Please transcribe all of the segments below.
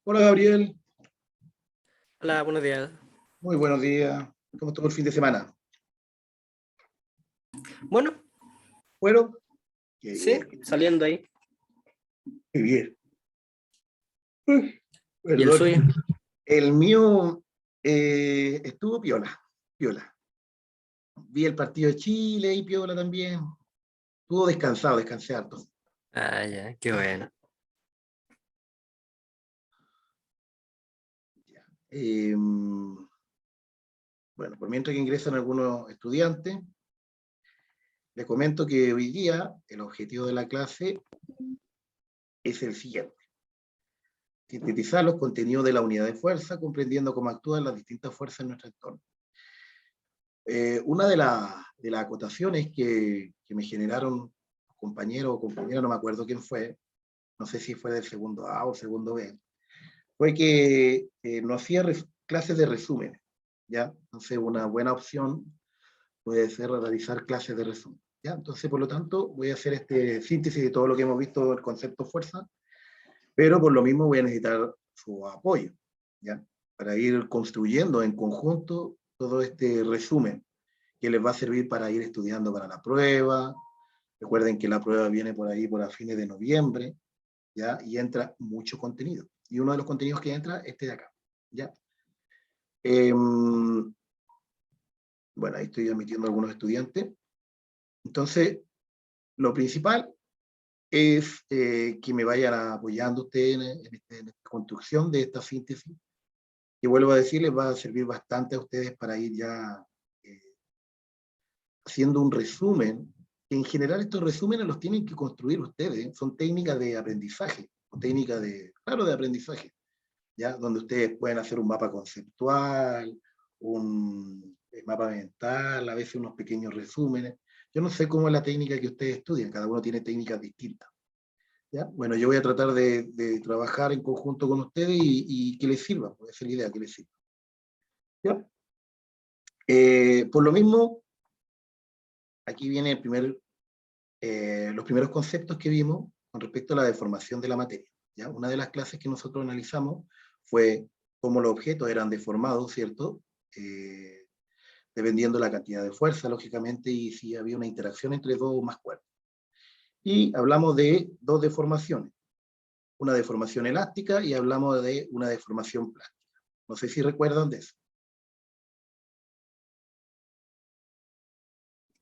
Hola Gabriel, Hola, buenos días. muy buenos días. ¿Cómo estuvo el fin de semana? Bueno, Bueno, qué sí, bien, saliendo ahí. qué bien. Uy, ¿Y el perdón. suyo? El mío estuvo piola, piola. Vi el partido de Chile y piola también. Estuvo descansado, descansé harto. Ah, ya, qué bueno. Eh, bueno, por mientras que ingresan algunos estudiantes, les comento que hoy día el objetivo de la clase es el siguiente: sintetizar los contenidos de la unidad de fuerza, comprendiendo cómo actúan las distintas fuerzas en nuestro entorno. Una de las acotaciones que me generaron compañero o compañera, no me acuerdo quién fue, no sé si fue del segundo A o segundo B, fue que no hacía clases de resumen, ¿ya? Entonces, una buena opción puede ser realizar clases de resumen, ¿ya? Entonces, por lo tanto, voy a hacer este síntesis de todo lo que hemos visto del concepto fuerza, pero por lo mismo voy a necesitar su apoyo, ¿ya? Para ir construyendo en conjunto todo este resumen que les va a servir para ir estudiando para la prueba. Recuerden que la prueba viene por ahí por a fines de noviembre, ¿ya? Y entra mucho contenido. Y uno de los contenidos que entra es este de acá, ¿ya? Eh, bueno, ahí estoy admitiendo a algunos estudiantes. Entonces, lo principal es que me vayan apoyando ustedes en esta construcción de esta síntesis, que vuelvo a decir, les va a servir bastante a ustedes para ir ya eh, haciendo un resumen. En general estos resúmenes los tienen que construir ustedes, son técnicas de aprendizaje, o técnicas de, claro, de aprendizaje, ¿ya? Donde ustedes pueden hacer un mapa conceptual, un mapa mental, a veces unos pequeños resúmenes. Yo no sé cómo es la técnica que ustedes estudian, cada uno tiene técnicas distintas, ¿ya? Bueno, yo voy a tratar de trabajar en conjunto con ustedes y que les sirva, puede ser la idea, que les sirva, ¿ya? Por lo mismo, aquí viene los primeros conceptos que vimos con respecto a la deformación de la materia, ¿ya? Una de las clases que nosotros analizamos fue cómo los objetos eran deformados, ¿cierto? Eh, Dependiendo de la cantidad de fuerza, lógicamente, y si había una interacción entre dos o más cuerpos. Y hablamos de dos deformaciones, una deformación elástica y hablamos de una deformación plástica. No sé si recuerdan de eso.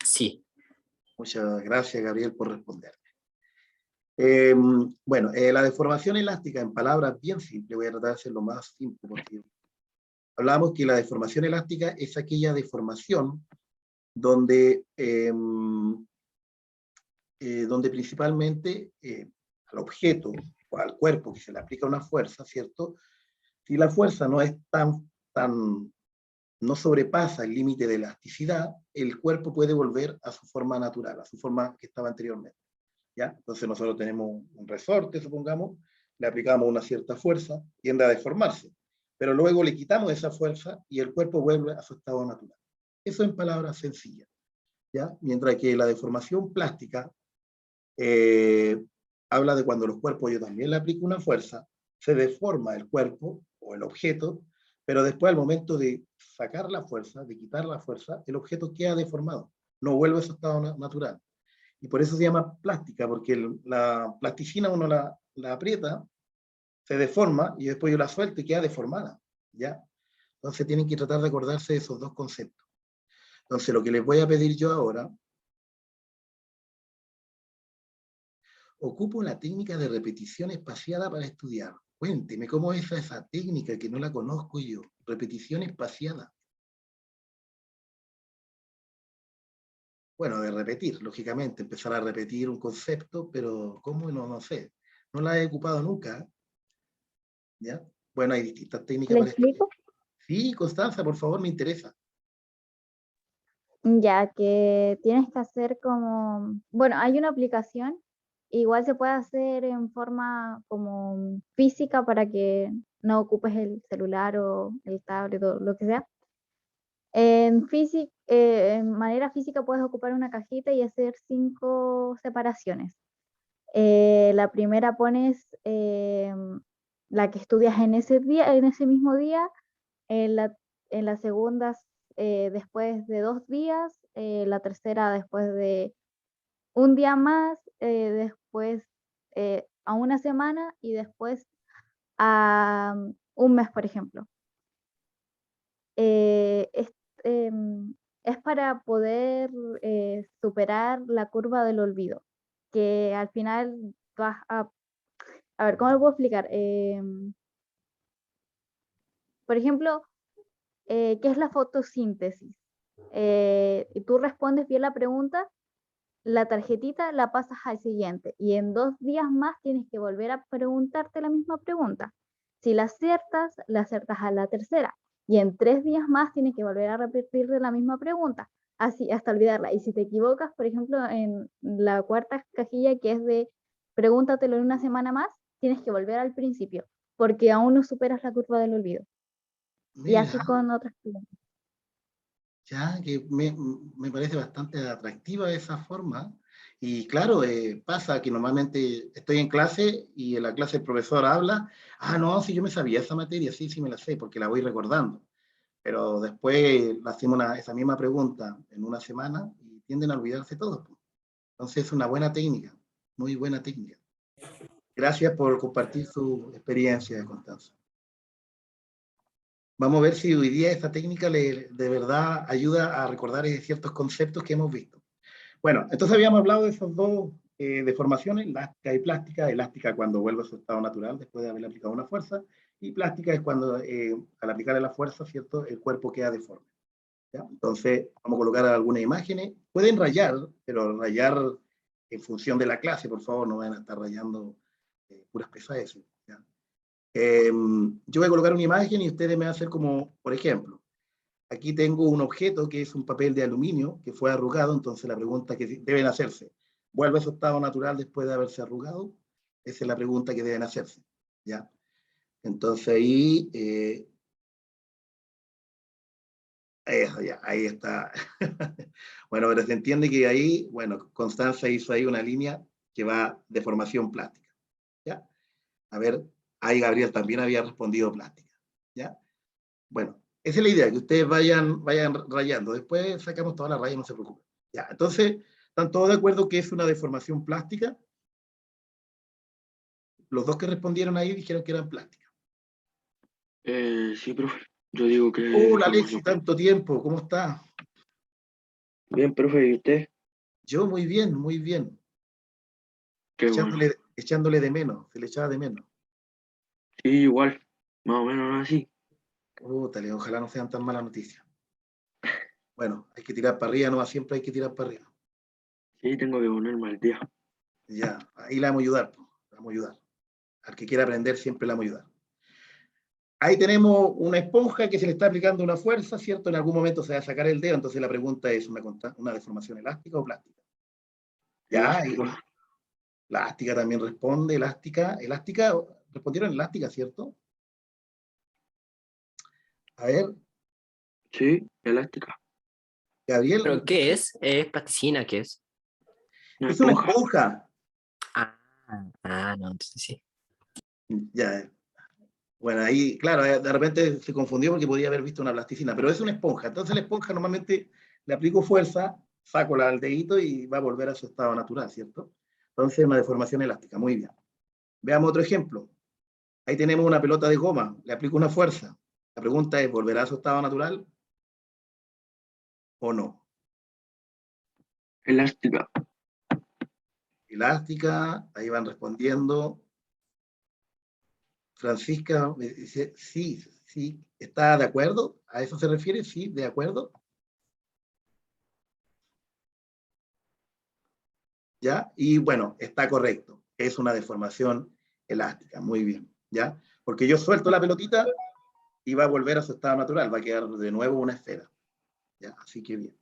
Sí. Muchas gracias, Gabriel, por responder. Bueno, la deformación elástica, en palabras bien simples, voy a tratar de hacerlo más simple porque hablábamos que la deformación elástica es aquella deformación donde, donde principalmente al objeto o al cuerpo que se le aplica una fuerza, ¿cierto? Si la fuerza no es no sobrepasa el límite de elasticidad, el cuerpo puede volver a su forma natural, a su forma que estaba anteriormente, ¿ya? Entonces nosotros tenemos un resorte, supongamos, le aplicamos una cierta fuerza, tiende a deformarse, pero luego le quitamos esa fuerza y el cuerpo vuelve a su estado natural. Eso en palabras sencillas, ¿ya? Mientras que la deformación plástica eh, habla de cuando los cuerpos yo también le aplico una fuerza, se deforma el cuerpo o el objeto, pero después al momento de sacar la fuerza, de quitar la fuerza, el objeto queda deformado, no vuelve a su estado natural. Y por eso se llama plástica, porque la plasticina uno la aprieta, se deforma y después yo la suelto y queda deformada, ¿ya? Entonces tienen que tratar de acordarse de esos dos conceptos. Entonces lo que les voy a pedir yo ahora, ocupo la técnica de repetición espaciada para estudiar. Cuénteme cómo es esa técnica que no la conozco yo. Repetición espaciada. Bueno, de repetir, lógicamente, empezar a repetir un concepto, pero ¿cómo? No, no sé. No la he ocupado nunca, ¿ya? Bueno, hay distintas técnicas ¿Le para estudiar. explico? Sí, Constanza, por favor, me interesa. Ya que tienes que hacer como, bueno, hay una aplicación, igual se puede hacer en forma como física para que no ocupes el celular o el tablet o lo que sea. En manera física puedes ocupar una cajita y hacer 5 separaciones. La primera pones la que estudias en ese día, en ese mismo día, en la segunda después de 2 días, la tercera después de un día más, después a una semana y después a un mes, por ejemplo. Eh, es, es para poder superar la curva del olvido, que al final vas a ver, ¿cómo lo puedo explicar? Por ejemplo, ¿qué es la fotosíntesis? Y tú respondes bien la pregunta, la tarjetita la pasas al siguiente y en 2 días más tienes que volver a preguntarte la misma pregunta. Si la aciertas a la tercera y en 3 días más tienes que volver a repetirte la misma pregunta, así hasta olvidarla. Y si te equivocas, por ejemplo, en la cuarta cajilla que es de pregúntatelo en una semana más, tienes que volver al principio porque aún no superas la curva del olvido. Y Mira, así con otras preguntas. ya que me parece bastante atractiva esa forma. Y claro, pasa que normalmente estoy en clase y en la clase el profesor habla, no, sí, yo me sabía esa materia, sí, sí me la sé, porque la voy recordando. Pero después le hacemos esa misma pregunta en una semana y tienden a olvidarse todos. Entonces es una buena técnica, muy buena técnica. Gracias por compartir su experiencia, Constanza. Vamos a ver si hoy día esta técnica de verdad ayuda a recordar ciertos conceptos que hemos visto. Bueno, entonces habíamos hablado de esas dos deformaciones, elástica y plástica. Elástica cuando vuelve a su estado natural después de haber aplicado una fuerza, y plástica es cuando al aplicarle la fuerza, ¿cierto?, el cuerpo queda deforme. ¿Ya? Entonces, vamos a colocar algunas imágenes. Pueden rayar, pero rayar en función de la clase, por favor, no vayan a estar rayando puras pesadeces. ¿Ya? Yo voy a colocar una imagen y ustedes me van a hacer como, por ejemplo, aquí tengo un objeto que es un papel de aluminio que fue arrugado, entonces la pregunta que deben hacerse, ¿vuelve a su estado natural después de haberse arrugado? Esa es la pregunta que deben hacerse. ¿Ya? Entonces ahí, ya, ahí está. Bueno, pero se entiende que ahí, bueno, Constanza hizo ahí una línea que va de formación plástica. ¿Ya? A ver, ahí Gabriel también había respondido plástica. ¿Ya? Bueno, esa es la idea, que ustedes vayan rayando. Después sacamos toda la raya, no se preocupen. Ya, entonces, ¿están todos de acuerdo que es una deformación plástica? Los dos que respondieron ahí dijeron que eran plásticas. Sí, profe. Yo digo que Hola, formación. Alexi, tanto tiempo, ¿cómo está? Bien, profe, ¿y usted? Yo muy bien, muy bien. Qué bueno. Echándole de menos, se le echaba de menos. Sí, igual. Más o menos así. Tale, ojalá no sean tan malas noticias. Bueno, hay que tirar para arriba, no, siempre hay que tirar para arriba. Sí, tengo que ponerme al día. Ya, ahí le vamos a ayudar, le vamos a ayudar. Al que quiera aprender siempre le vamos a ayudar. Ahí tenemos una esponja que se le está aplicando una fuerza, ¿cierto? En algún momento se va a sacar el dedo, entonces la pregunta es una deformación elástica o plástica. Ya, y Elástica. elástica también responde, elástica, respondieron elástica, ¿cierto? A ver, Sí, elástica. Gabriel, ¿Pero qué es? ¿Es plasticina? ¿Qué es? Una es una esponja. esponja. Ah, no, entonces sí. Ya, bueno, ahí, claro, de repente se confundió porque podía haber visto una plasticina, pero es una esponja. Entonces la esponja normalmente le aplico fuerza, saco al dedito y va a volver a su estado natural, ¿cierto? Entonces una deformación elástica, muy bien. Veamos otro ejemplo. Ahí tenemos una pelota de goma, le aplico una fuerza. La pregunta es, ¿volverá a su estado natural o no? Elástica. Elástica, ahí van respondiendo. Francisca me dice, sí, sí, ¿está de acuerdo? ¿A eso se refiere? Sí, de acuerdo. ¿Ya? Y bueno, está correcto. Es una deformación elástica, muy bien, ¿ya? Porque yo suelto la pelotita y va a volver a su estado natural, va a quedar de nuevo una esfera. ¿Ya? Así que bien.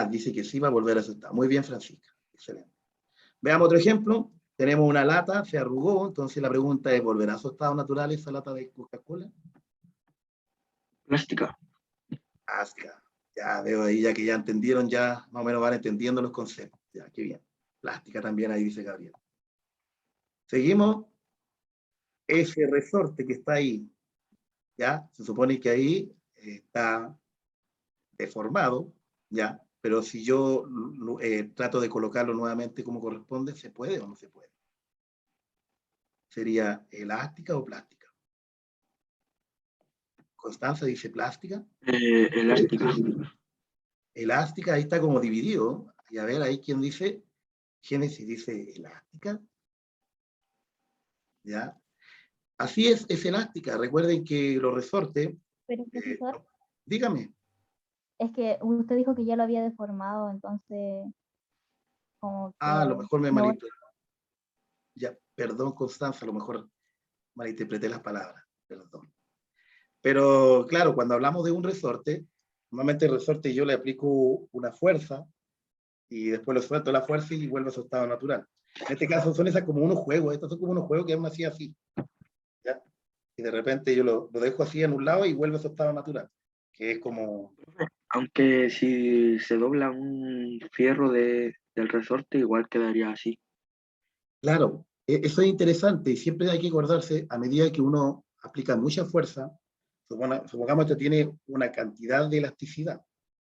Dice que sí va a volver a su estado. Muy bien, Francisca. Excelente. Veamos otro ejemplo. Tenemos una lata, se arrugó, entonces la pregunta es, ¿volverá a su estado natural esa lata de Coca-Cola? Plástica. Plástica. Ya veo ahí, ya que ya entendieron, ya más o menos van entendiendo los conceptos. Ya, qué bien. Plástica también, ahí dice Gabriel. Seguimos. ese resorte que está ahí, ¿ya? Se supone que ahí está deformado, ¿ya? Pero si yo trato de colocarlo nuevamente como corresponde, ¿se puede o no se puede? ¿Sería elástica o plástica? Constanza dice plástica. Elástica. Elástica, ahí está como dividido. Y a ver, ahí quien dice, Génesis dice elástica. ¿Ya? Así es elástica. Recuerden que los resortes, Pero profesor, dígame. es que usted dijo que ya lo había deformado, entonces como A lo que mejor me no. malinterpreté. Ya, perdón, Constanza, a lo mejor malinterpreté las palabras. Perdón. Pero claro, cuando hablamos de un resorte, normalmente el resorte yo le aplico una fuerza y después lo suelto la fuerza y vuelve a su estado natural. En este caso son esas como unos juegos, estos son como unos juegos que aún así así, ¿ya? Y de repente yo lo dejo así en un lado y vuelve a su estado natural, que es como, Aunque si se dobla un fierro del resorte, igual quedaría así. claro, eso es interesante y siempre hay que acordarse, a medida que uno aplica mucha fuerza, supongamos que tiene una cantidad de elasticidad,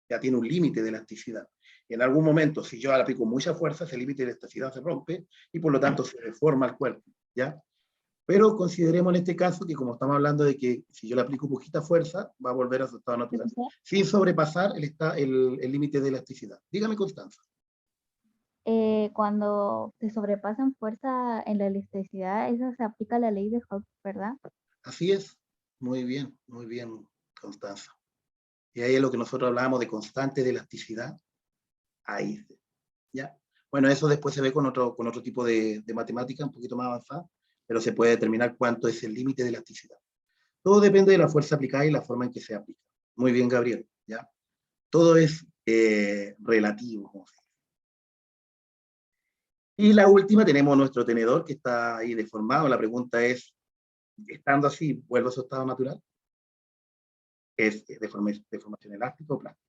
ya tiene un límite de elasticidad. En algún momento, si yo aplico mucha fuerza, ese límite de elasticidad se rompe y por lo tanto se deforma el cuerpo, ¿ya? Pero consideremos en este caso que como estamos hablando de que si yo le aplico poquita fuerza, va a volver a su estado natural, Profesor, sin sobrepasar el límite de elasticidad. Dígame, Constanza. cuando se sobrepasan fuerza en la elasticidad, esa se aplica la ley de Hooke, ¿verdad? Así es. Muy bien, Constanza. Y ahí es lo que nosotros hablábamos de constante de elasticidad. Ahí, ¿ya? Bueno, eso después se ve con otro tipo de matemática un poquito más avanzada, pero se puede determinar cuánto es el límite de elasticidad. Todo depende de la fuerza aplicada y la forma en que se aplica. Muy bien, Gabriel, ¿ya? Todo es relativo. Como se dice. Y la última, tenemos nuestro tenedor que está ahí deformado. La pregunta es, estando así, ¿vuelve a su estado natural? ¿Es deformación elástica o plástica?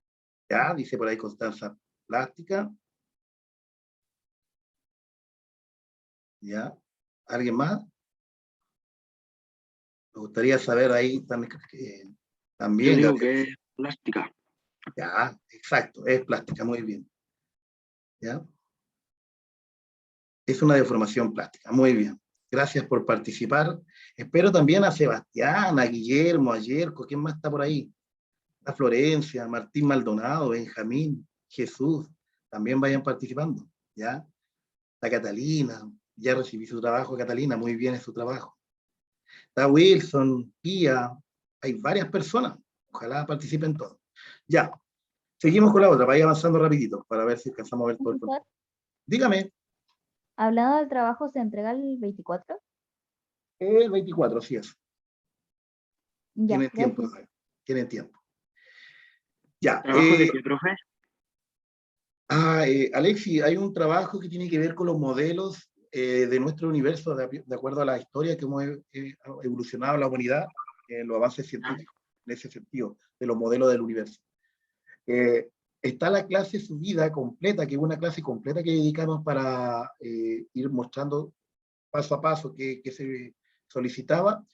Ya, dice por ahí Constanza, plástica. ¿Ya? ¿Alguien más? Me gustaría saber ahí también, Yo también, digo Gabriel. que es plástica. Ya, exacto, es plástica, muy bien. ¿Ya? Es una deformación plástica, muy bien. Gracias por participar. Espero también a Sebastián, a Guillermo, a Yerko, ¿quién más está por ahí? A Florencia, Martín Maldonado, Benjamín, Jesús, también vayan participando, ¿ya? La Catalina, ya recibí su trabajo, Catalina, muy bien es su trabajo. Está Wilson, Pía, hay varias personas, ojalá participen todos. Ya, seguimos con la otra, para ir avanzando rapidito, para ver si alcanzamos a ver todo el Profesor, contenido. Dígame, hablando del trabajo, ¿se entrega el 24? el 24, así es. Ya, Tienen tiempo, gracias. tienen tiempo. Ya, ¿Trabajo de qué, profe? Alexi, hay un trabajo que tiene que ver con los modelos de nuestro universo, de acuerdo a la historia que hemos evolucionado la humanidad, los avances científicos, en ese sentido, de los modelos del universo. Está la clase subida completa, que es una clase completa que dedicamos para ir mostrando paso a paso que se solicitaba.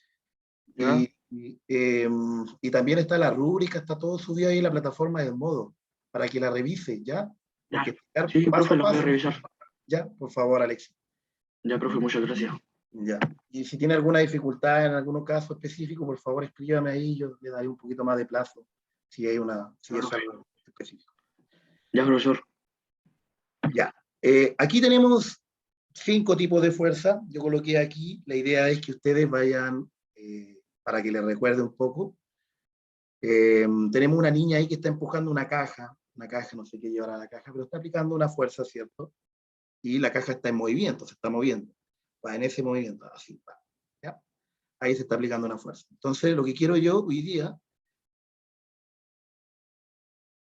¿Ya? Y también está la rúbrica, está todo subido ahí en la plataforma de Modo, para que la revise, ¿ya? Ya. Porque explicar Sí, paso profe, a lo voy a paso, revisar. ya, por favor, Alex. Ya, profe, muchas gracias. Ya. Y si tiene alguna dificultad en algún caso específico, por favor, escríbame ahí, yo le daré un poquito más de plazo, si hay si es algo específico. Ya, profesor. Ya. Aquí tenemos 5 tipos de fuerza. Yo coloqué aquí. La idea es que ustedes vayan, para que les recuerde un poco. Tenemos una niña ahí que está empujando una caja, no sé qué llevará la caja, pero está aplicando una fuerza, ¿cierto? Y la caja está en movimiento, se está moviendo. Va en ese movimiento, así va. ¿Ya? Ahí se está aplicando una fuerza. Entonces, lo que quiero yo hoy día,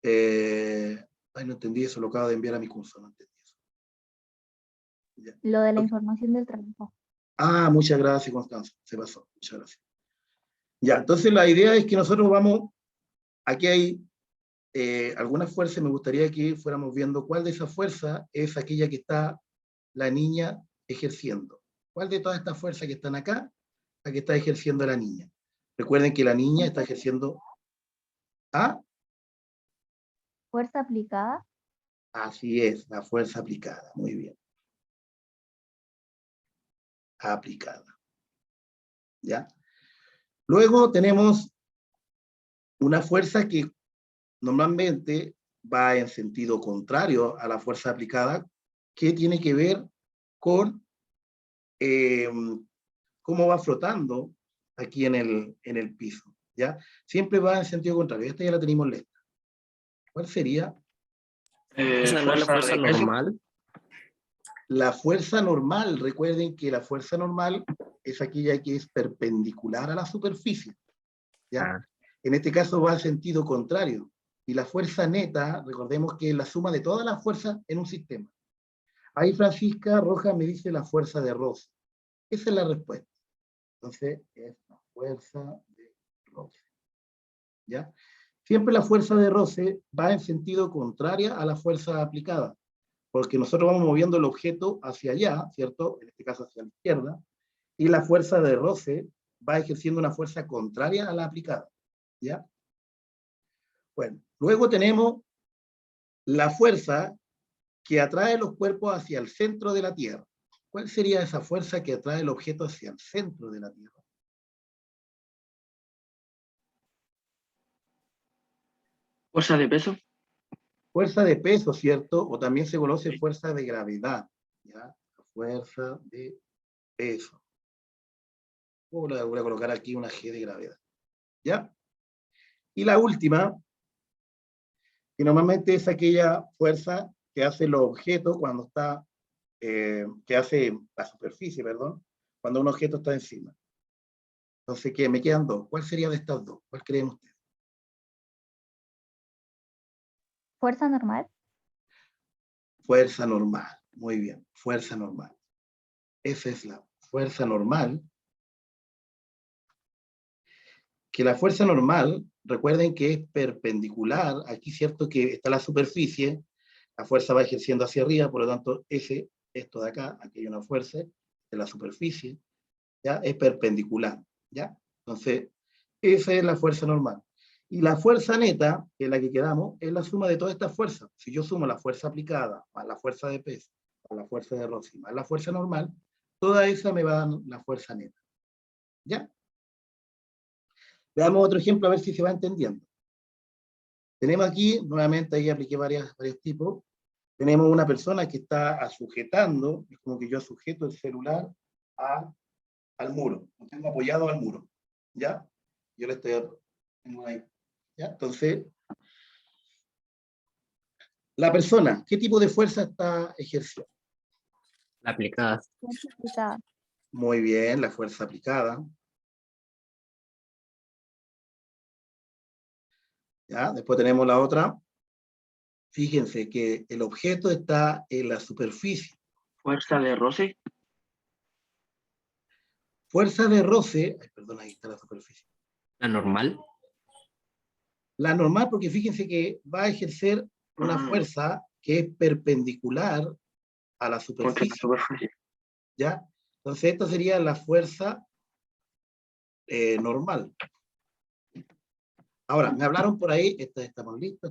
no entendí eso, lo acabo de enviar a mi curso, no entendí eso. Ya. Lo de la información del trabajo. Muchas gracias, Constanza, se pasó, muchas gracias. Ya, entonces la idea es que nosotros vamos, aquí hay algunas fuerzas, me gustaría que fuéramos viendo cuál de esas fuerzas es aquella que está la niña ejerciendo. ¿Cuál de todas estas fuerzas que están acá la que está ejerciendo la niña. Recuerden que la niña está ejerciendo... ¿Ah? Fuerza aplicada. Así es, la fuerza aplicada. Muy bien. Aplicada. ¿Ya? Luego tenemos una fuerza que normalmente va en sentido contrario a la fuerza aplicada, que tiene que ver con cómo va flotando aquí en el piso, ¿ya? Siempre va en sentido contrario. Esta ya la tenemos lista. ¿Cuál sería? ¿Esa no es la fuerza de peso. normal? La fuerza normal. Recuerden que la fuerza normal es aquella que es perpendicular a la superficie, ¿ya? Ah. En este caso va en sentido contrario. Y la fuerza neta, recordemos que es la suma de todas las fuerzas en un sistema. Ahí Francisca Rojas me dice la fuerza de roce. Esa es la respuesta. Entonces, es la fuerza de roce. ¿Ya? Siempre la fuerza de roce va en sentido contrario a la fuerza aplicada, porque nosotros vamos moviendo el objeto hacia allá, ¿cierto? En este caso hacia la izquierda, y la fuerza de roce va ejerciendo una fuerza contraria a la aplicada, ¿ya? Bueno, luego tenemos la fuerza que atrae los cuerpos hacia el centro de la Tierra. ¿Cuál sería esa fuerza que atrae el objeto hacia el centro de la Tierra? Fuerza de peso. Fuerza de peso, ¿cierto? O también se conoce fuerza de gravedad, ¿ya? Fuerza de peso. Voy a colocar aquí una G de gravedad, ¿ya? Y la última, que normalmente es aquella fuerza que hace los objetos cuando está, que hace la superficie, perdón, cuando un objeto está encima. Entonces, ¿qué? Me quedan dos. ¿Cuál sería de estas dos? ¿Cuál creen ustedes? Fuerza normal. Fuerza normal. Muy bien, fuerza normal. Esa es la fuerza normal. Que la fuerza normal, recuerden que es perpendicular. Aquí, cierto que está la superficie, la fuerza va ejerciendo hacia arriba, por lo tanto, esto de acá, aquí hay una fuerza de la superficie, ¿ya? Es perpendicular, ¿ya? Entonces, esa es la fuerza normal. Y la fuerza neta, que es la que quedamos, es la suma de todas estas fuerzas. Si yo sumo la fuerza aplicada, más la fuerza de peso, más la fuerza de roce, más la fuerza normal, toda esa me va a dar la fuerza neta, ¿ya? Veamos otro ejemplo a ver si se va entendiendo. Tenemos aquí, nuevamente ahí apliqué varios tipos. Tenemos una persona que está sujetando, es como que yo sujeto el celular al muro, lo tengo apoyado al muro, ¿ya? Yo le estoy ahí, ¿ya? Entonces, la persona, ¿qué tipo de fuerza está ejerciendo? La aplicada. Fuerza aplicada. Muy bien, la fuerza aplicada. ¿Ya? Después tenemos la otra. Fíjense que el objeto está en la superficie. Fuerza de roce. Fuerza de roce, ay, perdón, ahí está la superficie. La normal. La normal, porque fíjense que va a ejercer una fuerza que es perpendicular a la Contra la superficie, superficie. ¿ya? Entonces esta sería la fuerza normal. Ahora, me hablaron por ahí, estamos listos.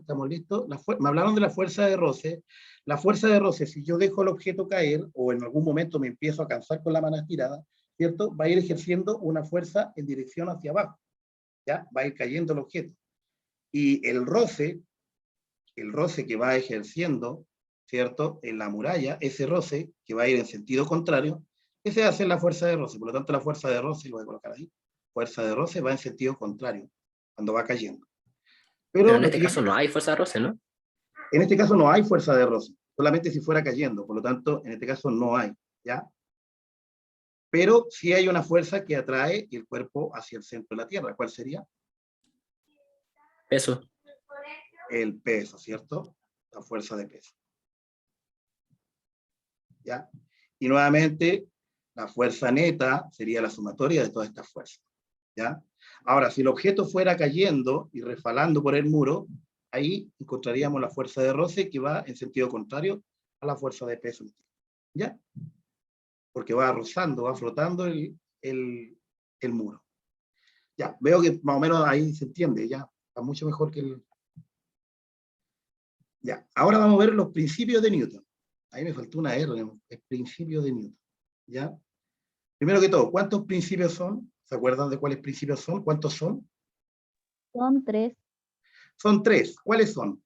Me hablaron de la fuerza de roce. La fuerza de roce, si yo dejo el objeto caer, o en algún momento me empiezo a cansar con la mano estirada, ¿cierto? Va a ir ejerciendo una fuerza en dirección hacia abajo, ¿ya? Va a ir cayendo el objeto. Y el roce que va ejerciendo, ¿cierto? En la muralla, ese roce que va a ir en sentido contrario, ese hace la fuerza de roce. Por lo tanto, la fuerza de roce, lo voy a colocar ahí, fuerza de roce va en sentido contrario, cuando va cayendo. Pero Pero en este caso no hay fuerza de roce, ¿no? en este caso no hay fuerza de roce, solamente si fuera cayendo, por lo tanto, en este caso no hay, ¿ya? Pero sí hay una fuerza que atrae el cuerpo hacia el centro de la Tierra. ¿Cuál sería? Peso. El peso, ¿cierto? La fuerza de peso. ¿Ya? Y nuevamente, la fuerza neta sería la sumatoria de todas estas fuerzas, ¿ya? Ahora, si el objeto fuera cayendo y resbalando por el muro, ahí encontraríamos la fuerza de roce que va en sentido contrario a la fuerza de peso, ¿ya? Porque va rozando, va flotando el el muro. Ya, veo que más o menos ahí se entiende, ya, está mucho mejor que el... Ya, ahora vamos a ver los principios de Newton. Ahí me faltó una R, el principio de Newton, ¿ya? Primero que todo, ¿cuántos principios son? ¿Se acuerdan de cuáles principios son? ¿Cuántos son? Son 3. Son 3. ¿Cuáles son?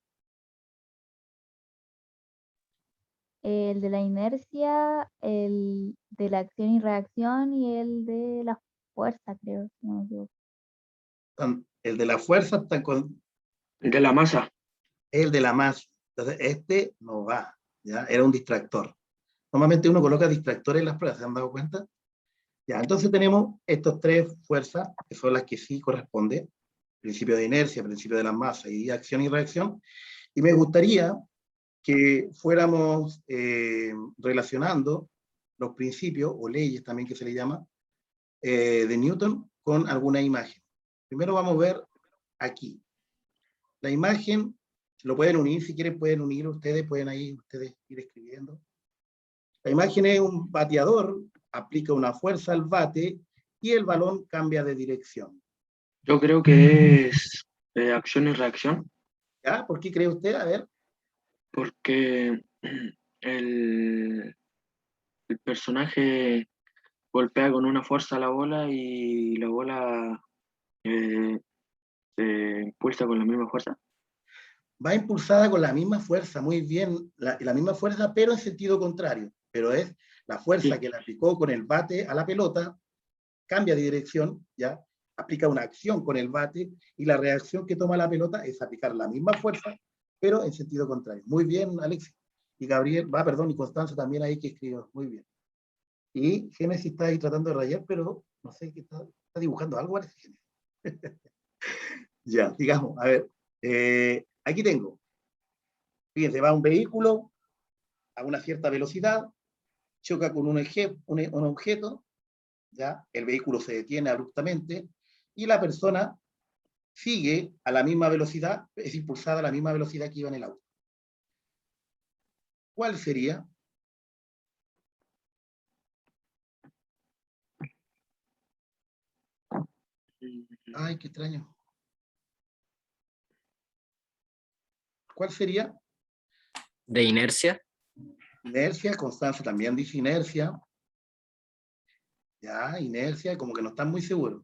El de la inercia, el de la acción y reacción y el de la fuerza, creo, si no me equivoco. El de la fuerza está con De la masa. el de la masa. Entonces, este no va, ¿ya? Era un distractor. Normalmente uno coloca distractores en las pruebas, ¿se han dado cuenta? Ya, entonces tenemos estas 3 fuerzas, que son las que sí corresponden, principio de inercia, principio de la masa y acción y reacción, y me gustaría que fuéramos relacionando los principios, o leyes también que se le llama, de Newton con alguna imagen. Primero vamos a ver aquí. La imagen, lo pueden unir, si quieren pueden unir ustedes, pueden ahí ustedes ir escribiendo. La imagen es un bateador, aplica una fuerza al bate y el balón cambia de dirección. Yo creo que es acción y reacción, ¿Ya? ¿Por qué cree usted? A ver. porque el, el personaje golpea con una fuerza a la bola y la bola eh, se impulsa con la misma fuerza. Va impulsada con la misma fuerza, muy bien, la misma fuerza, pero en sentido contrario. Pero es la fuerza Sí. que le aplicó con el bate a la pelota, cambia de dirección, ¿ya? Aplica una acción con el bate, y la reacción que toma la pelota es aplicar la misma fuerza, pero en sentido contrario. Muy bien, Alexis. Y Gabriel, y Constanza también ahí que escribió, muy bien. Y Génesis está ahí tratando de rayar, pero no sé qué está dibujando algo, Alexis. Ya, digamos, a ver, aquí tengo. Fíjense, va un vehículo a una cierta velocidad, choca con un objeto, ¿ya? El vehículo se detiene abruptamente y la persona sigue a la misma velocidad, es impulsada a la misma velocidad que iba en el auto. ¿Cuál sería? Ay, qué extraño. ¿Cuál sería? De inercia. Inercia, Constanza también dice inercia. Ya, inercia, como que no están muy seguros.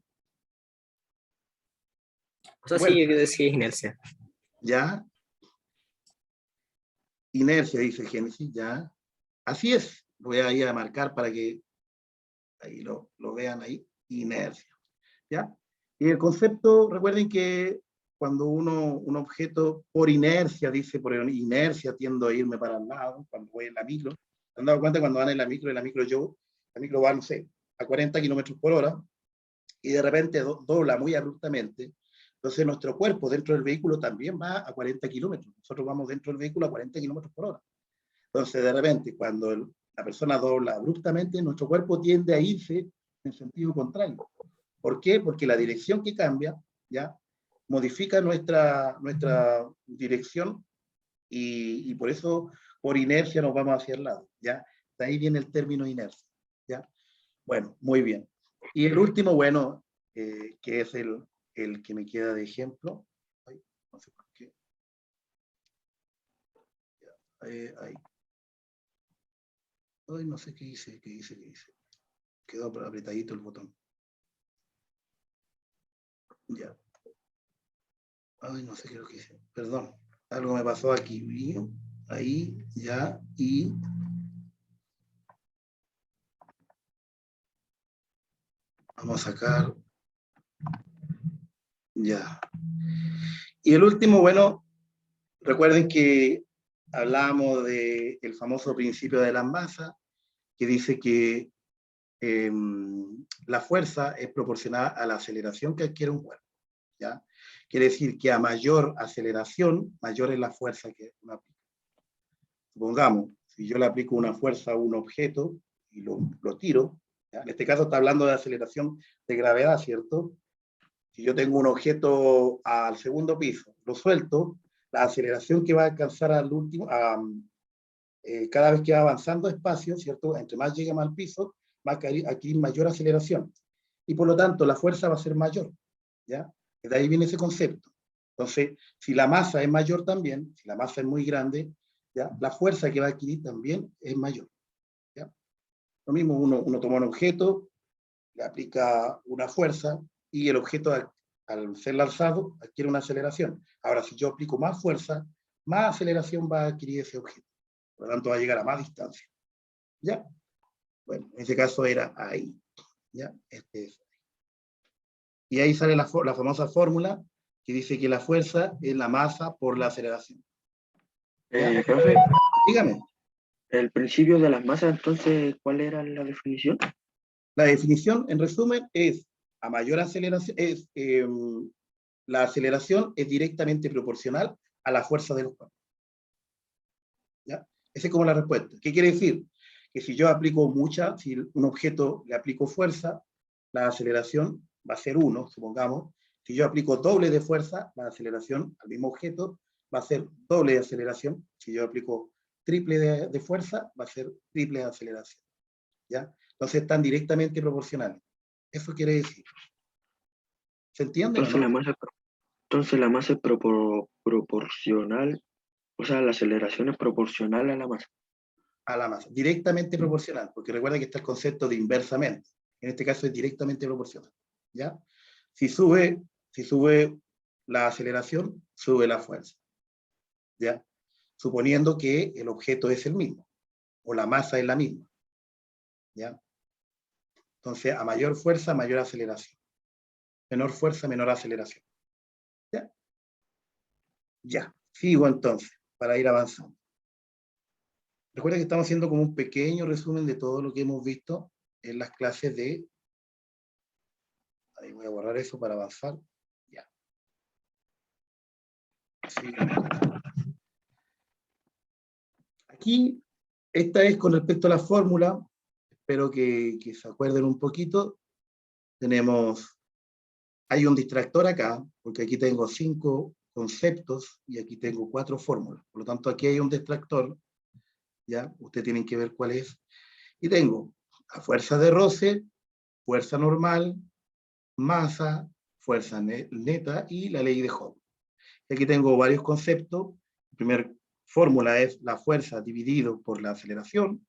O sea, Bueno, sí, yo decía inercia. ya, inercia, dice Génesis, ya. Así es. Voy a ir a marcar para que ahí lo vean ahí. Inercia. ¿Ya? Y el concepto, recuerden que cuando un objeto por inercia, dice por inercia tiendo a irme para el lado, cuando voy en la micro, ¿se han dado cuenta cuando van en la micro la micro va, no sé, a 40 kilómetros por hora, y de repente dobla muy abruptamente? Entonces nuestro cuerpo dentro del vehículo también va a 40 kilómetros. Nosotros vamos dentro del vehículo a 40 kilómetros por hora. Entonces de repente cuando la persona dobla abruptamente, nuestro cuerpo tiende a irse en sentido contrario. ¿Por qué? Porque la dirección que cambia, ¿ya? Modifica nuestra dirección, y por eso por inercia nos vamos hacia el lado, ¿ya? De ahí viene el término inercia, ¿ya? Bueno, muy bien. Y el último, bueno, que es el que me queda de ejemplo. Ay, no sé por qué. Ahí. Ay, no sé qué hice. Quedó apretadito el botón. Ya. Ay, no sé qué es lo que hice. Perdón. Algo me pasó aquí. Ahí, ya, y vamos a sacar. Ya. Y el último, bueno, recuerden que hablamos del famoso principio de las masas, que dice que la fuerza es proporcional a la aceleración que adquiere un cuerpo, ¿ya? Quiere decir que a mayor aceleración, mayor es la fuerza que uno aplica. Supongamos, si yo le aplico una fuerza a un objeto y lo tiro, ¿ya? En este caso está hablando de aceleración de gravedad, ¿cierto? Si yo tengo un objeto al segundo piso, lo suelto, la aceleración que va a alcanzar al último, cada vez que va avanzando espacio, ¿cierto? Entre más llegue más al piso, va a adquirir mayor aceleración. y por lo tanto la fuerza va a ser mayor, ¿ya? De ahí viene ese concepto. Entonces, si la masa es mayor también, si la masa es muy grande, ¿ya? La fuerza que va a adquirir también es mayor, ¿ya? Lo mismo, uno toma un objeto, le aplica una fuerza, y el objeto al ser lanzado adquiere una aceleración. Ahora, si yo aplico más fuerza, más aceleración va a adquirir ese objeto. Por lo tanto, va a llegar a más distancia. ¿Ya? Bueno, en ese caso era ahí. ¿Ya? Y ahí sale la famosa fórmula que dice que la fuerza es la masa por la aceleración. ¿Ya? Profe, Dígame. el principio de las masas, entonces, ¿cuál era la definición? La definición, en resumen, es a mayor aceleración, la aceleración es directamente proporcional a la fuerza de los cuerpos. ¿Ya? Esa es como la respuesta. ¿Qué quiere decir? Que si yo aplico si un objeto le aplico fuerza, la aceleración va a ser 1, supongamos. Si yo aplico doble de fuerza, la aceleración al mismo objeto va a ser doble de aceleración. Si yo aplico triple de fuerza, va a ser triple de aceleración. ¿Ya? Entonces están directamente proporcionales. Eso quiere decir. ¿Se entiende Entonces, o no? la masa es proporcional, o sea, la aceleración es proporcional a la masa. A la masa. Directamente proporcional, porque recuerda que está el concepto de inversamente. En este caso es directamente proporcional. ¿Ya? Si sube la aceleración, sube la fuerza. ¿Ya? Suponiendo que el objeto es el mismo, o la masa es la misma. ¿Ya? Entonces, a mayor fuerza, mayor aceleración. Menor fuerza, menor aceleración. ¿Ya? Ya. Sigo entonces, para ir avanzando. Recuerda que estamos haciendo como un pequeño resumen de todo lo que hemos visto en las clases de... Ahí voy a borrar eso para avanzar. Ya. Sí. Aquí, esta es con respecto a la fórmula. Espero que se acuerden un poquito. Hay un distractor acá, porque aquí tengo 5 conceptos y aquí tengo 4 fórmulas. Por lo tanto, aquí hay un distractor. ¿Ya? Ustedes tienen que ver cuál es. Y tengo la fuerza de roce, fuerza normal, masa, fuerza neta y la ley de Hooke. Aquí tengo varios conceptos. La primera fórmula es la fuerza dividido por la aceleración.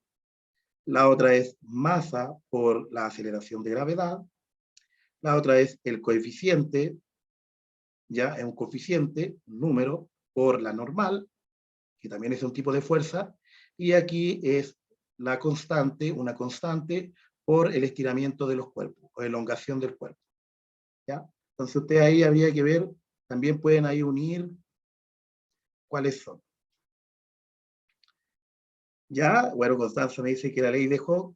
La otra es masa por la aceleración de gravedad. La otra es el coeficiente, ya es un coeficiente, un número, por la normal, que también es un tipo de fuerza. Y aquí es la constante, una constante, por el estiramiento de los cuerpos, o elongación del cuerpo. ¿Ya? Entonces usted ahí habría que ver, también pueden ahí unir cuáles son. Ya, bueno, Constanza me dice que la ley de Hooke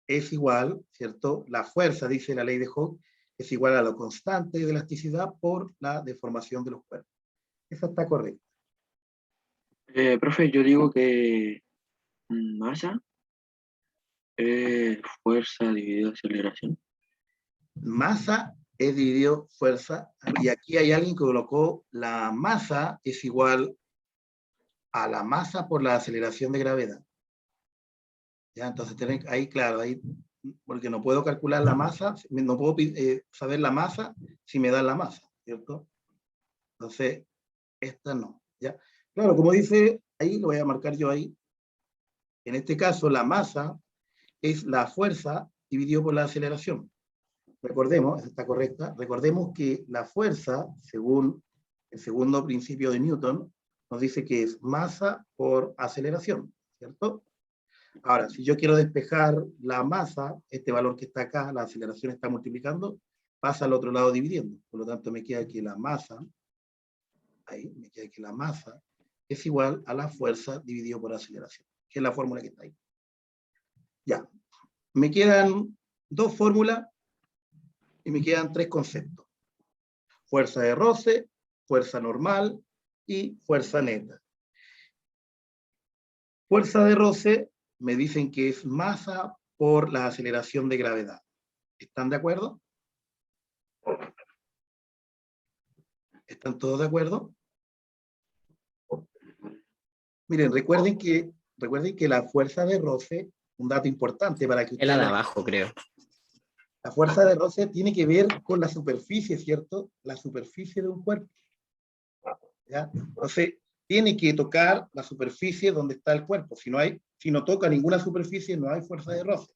es igual, ¿cierto? La fuerza, dice la ley de Hooke, es igual a la constante de elasticidad por la deformación de los cuerpos. Eso está correcto. Profe, yo digo que masa es fuerza dividida aceleración. Masa es dividido fuerza, y aquí hay alguien que colocó la masa es igual a la masa por la aceleración de gravedad. ¿Ya? Entonces, ahí, claro, ahí, porque no puedo calcular la masa, no puedo saber la masa si me dan la masa, ¿cierto? Entonces, esta no, ¿ya? Claro, como dice, ahí lo voy a marcar yo ahí. En este caso, la masa es la fuerza dividido por la aceleración. Recordemos, está correcta, recordemos que la fuerza, según el segundo principio de Newton, nos dice que es masa por aceleración, ¿cierto? Ahora, si yo quiero despejar la masa, este valor que está acá, la aceleración está multiplicando, pasa al otro lado dividiendo. Por lo tanto, me queda que la masa, ahí, me queda que la masa es igual a la fuerza dividido por aceleración, que es la fórmula que está ahí. Ya, me quedan 2 fórmulas y me quedan 3 conceptos. Fuerza de roce, fuerza normal y fuerza neta. Fuerza de roce me dicen que es masa por la aceleración de gravedad. ¿Están de acuerdo? ¿Están todos de acuerdo? Miren, recuerden que la fuerza de roce, un dato importante para que Es la ustedes de lo... abajo, creo. La fuerza de roce tiene que ver con la superficie, ¿cierto? La superficie de un cuerpo. ¿Ya? Entonces, tiene que tocar la superficie donde está el cuerpo. Si no toca ninguna superficie, no hay fuerza de roce.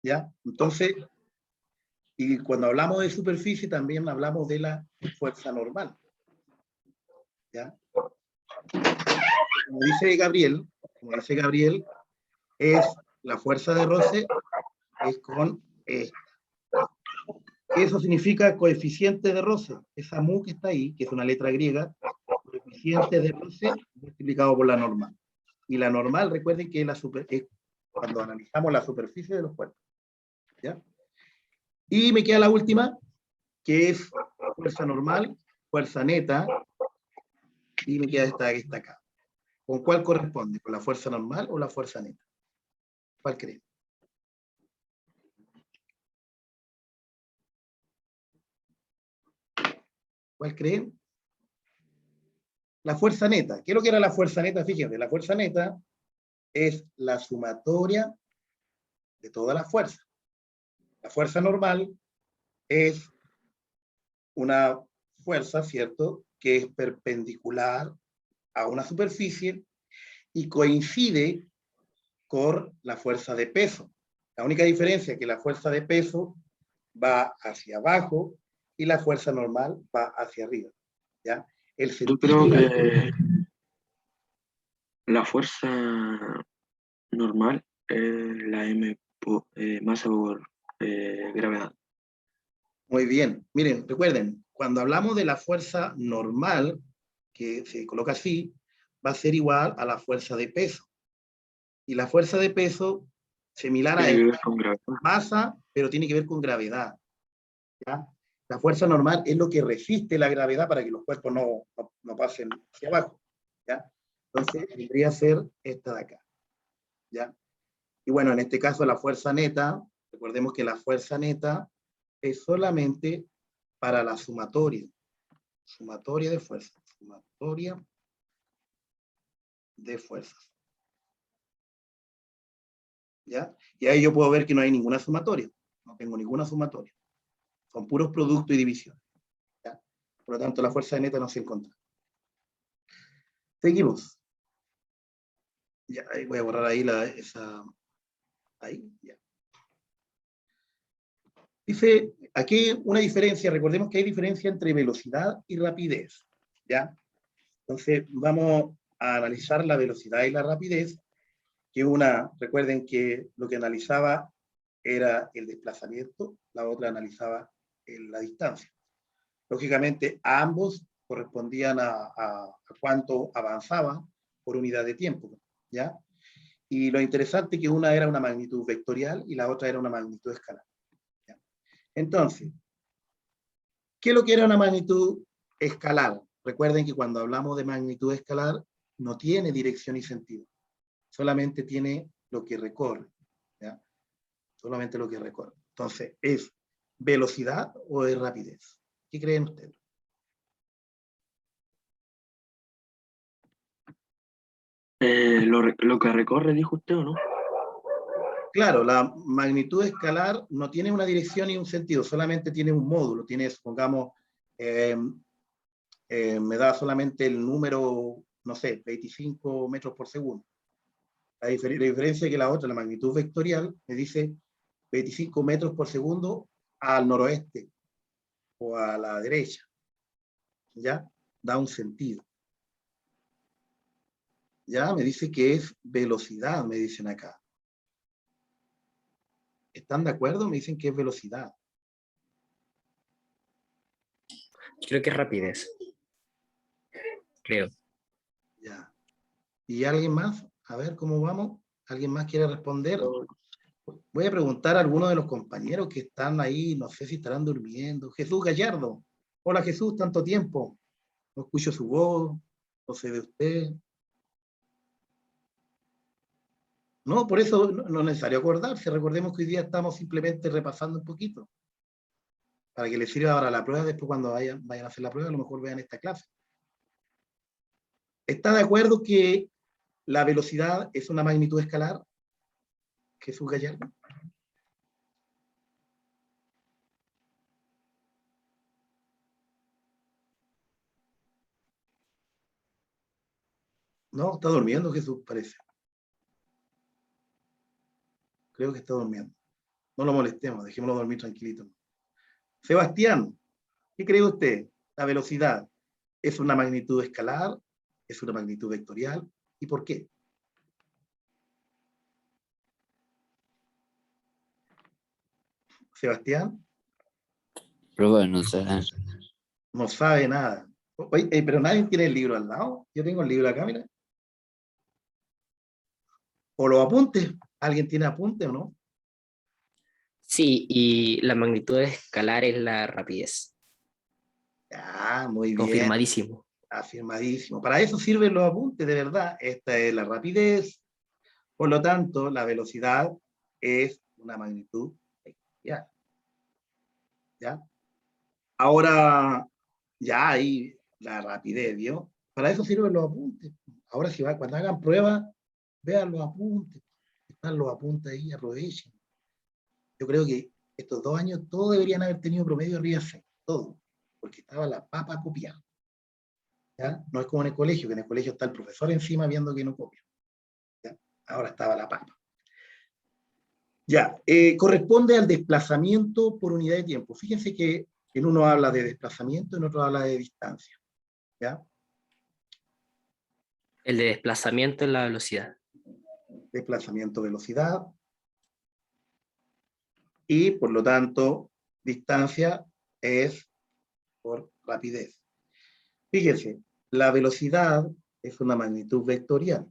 ¿Ya? Entonces, y cuando hablamos de superficie, también hablamos de la fuerza normal. ¿Ya? Como dice Gabriel, es la fuerza de roce es con esta. Eso significa coeficiente de roce. Esa mu que está ahí, que es una letra griega, coeficiente de roce multiplicado por la normal. Y la normal, recuerden que es cuando analizamos la superficie de los cuerpos. ¿Ya? Y me queda la última, que es fuerza normal, fuerza neta, y me queda esta que está acá. ¿Con cuál corresponde? ¿Con la fuerza normal o la fuerza neta? ¿Cuál creen? ¿Cuál creen? La fuerza neta. ¿Qué es lo que era la fuerza neta? Fíjense, la fuerza neta es la sumatoria de todas las fuerzas. La fuerza normal es una fuerza, ¿cierto?, que es perpendicular a una superficie y coincide con la fuerza de peso. La única diferencia es que la fuerza de peso va hacia abajo y la fuerza normal va hacia arriba. ¿Ya? Yo creo que la fuerza normal es la M masa por gravedad. Muy bien. Miren, recuerden, cuando hablamos de la fuerza normal, que se coloca así, va a ser igual a la fuerza de peso. Y la fuerza de peso, similar a Tiene que ver esta, con gravedad. masa, pero tiene que ver con gravedad. ¿Ya? La fuerza normal es lo que resiste la gravedad para que los cuerpos no pasen hacia abajo. ¿Ya? Entonces, vendría a ser esta de acá. ¿Ya? Y bueno, en este caso la fuerza neta, recordemos que la fuerza neta es solamente para la sumatoria. Sumatoria de fuerzas. Sumatoria de fuerzas. ¿Ya? Y ahí yo puedo ver que no hay ninguna sumatoria. No tengo ninguna sumatoria. Son puros productos y divisiones. ¿Ya? Por lo tanto, la fuerza neta no se encuentra. Seguimos. Ya, ahí voy a borrar ahí esa. Ahí, ya. Dice, aquí una diferencia, recordemos que hay diferencia entre velocidad y rapidez. ¿Ya? Entonces, vamos a analizar la velocidad y la rapidez, que recuerden que lo que analizaba era el desplazamiento, la otra analizaba la distancia. Lógicamente, a ambos correspondían a cuánto avanzaba por unidad de tiempo, ¿ya? Y lo interesante es que una era una magnitud vectorial y la otra era una magnitud escalar. ¿Ya? Entonces, ¿qué es lo que era una magnitud escalar? Recuerden que cuando hablamos de magnitud escalar, no tiene dirección y sentido. Solamente tiene lo que recorre. ¿Ya? Solamente lo que recorre. Entonces, ¿es velocidad o es rapidez? ¿Qué creen ustedes? Lo que recorre, dijo usted, ¿o no? Claro, la magnitud escalar no tiene una dirección y un sentido, solamente tiene un módulo. Tiene, supongamos, me da solamente el número, no sé, 25 metros por segundo. La diferencia es que la otra, la magnitud vectorial, me dice 25 metros por segundo al noroeste o a la derecha. ¿Ya? Da un sentido. ¿Ya? Me dice que es velocidad, me dicen acá. ¿Están de acuerdo? Me dicen que es velocidad. Creo que es rapidez. Creo. Ya. ¿Y alguien más? A ver cómo vamos. ¿Alguien más quiere responder? Voy a preguntar a algunos de los compañeros que están ahí, no sé si estarán durmiendo. Jesús Gallardo. Hola Jesús, tanto tiempo. No escucho su voz, no sé de usted. No, por eso no es necesario acordarse. Recordemos que hoy día estamos simplemente repasando un poquito. Para que les sirva ahora la prueba, después cuando vayan a hacer la prueba, a lo mejor vean esta clase. ¿Está de acuerdo que la velocidad es una magnitud escalar? Jesús Gallardo. No, está durmiendo Jesús, parece. Creo que está durmiendo. No lo molestemos, dejémoslo dormir tranquilito. Sebastián, ¿qué cree usted? La velocidad, ¿es una magnitud escalar? ¿Es una magnitud vectorial? ¿Y por qué? Sebastián. Pero no sé. No sabe nada. Oye, pero nadie tiene el libro al lado. Yo tengo el libro acá, mira. O los apuntes. ¿Alguien tiene apunte o no? Sí, y la magnitud escalar es la rapidez. Ah, muy bien. Confirmadísimo. Afirmadísimo. Para eso sirven los apuntes, de verdad. Esta es la rapidez. Por lo tanto, la velocidad es una magnitud vectorial. ¿Ya? Ahora, ya ahí la rapidez, ¿vio? Para eso sirven los apuntes. Ahora, si va, cuando hagan pruebas, vean los apuntes. Están los apuntes ahí, aprovechen. Yo creo que estos 2 años todos deberían haber tenido promedio arriba de 6, todo, porque estaba la papa copiada. ¿Ya? No es como en el colegio, que en el colegio está el profesor encima viendo que no copia. ¿Ya? Ahora estaba la papa. Ya, corresponde al desplazamiento por unidad de tiempo. Fíjense que en uno habla de desplazamiento, en otro habla de distancia. ¿Ya? El de desplazamiento es la velocidad. Desplazamiento, velocidad. Y por lo tanto, distancia es por rapidez. Fíjense, la velocidad es una magnitud vectorial,